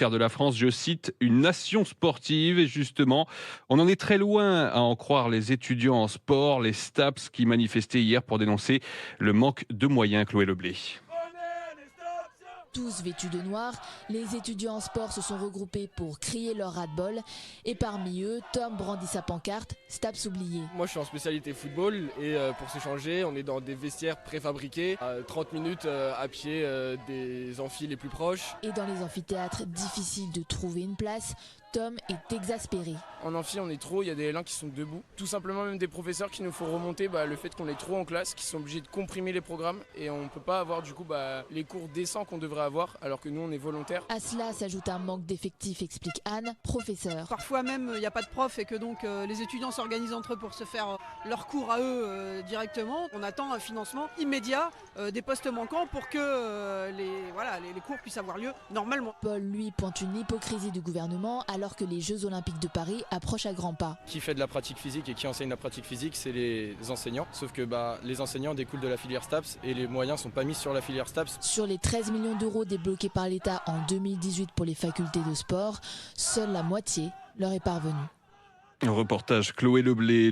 Faire de la France, je cite, une nation sportive. Et justement, on en est très loin à en croire les étudiants en sport, les STAPS qui manifestaient hier pour dénoncer le manque de moyens. Chloé Leblé. Tous vêtus de noir, les étudiants en sport se sont regroupés pour crier leur ras-de-bol. Et parmi eux, Tom brandit sa pancarte « STAPS oublié ». Moi je suis en spécialité football et pour s'échanger, on est dans des vestiaires préfabriqués, à 30 minutes à pied des amphis les plus proches. Et dans les amphithéâtres, difficile de trouver une place. Tom est exaspéré. En amphi, on est trop, il y a des élèves qui sont debout. Tout simplement même des professeurs qui nous font remonter le fait qu'on est trop en classe, qui sont obligés de comprimer les programmes et on ne peut pas avoir du coup les cours décents qu'on devrait avoir alors que nous on est volontaires. À cela s'ajoute un manque d'effectifs, explique Anne, professeure. Parfois même il n'y a pas de prof et que donc les étudiants s'organisent entre eux pour se faire leurs cours à eux directement. On attend un financement immédiat des postes manquants pour que les cours puissent avoir lieu normalement. Paul, lui, pointe une hypocrisie du gouvernement alors que les Jeux Olympiques de Paris approchent à grands pas. Qui fait de la pratique physique et qui enseigne la pratique physique, c'est les enseignants. Sauf que les enseignants découlent de la filière STAPS et les moyens ne sont pas mis sur la filière STAPS. Sur les 13 millions d'euros débloqués par l'État en 2018 pour les facultés de sport, seule la moitié leur est parvenue. Un reportage Chloé Leblé.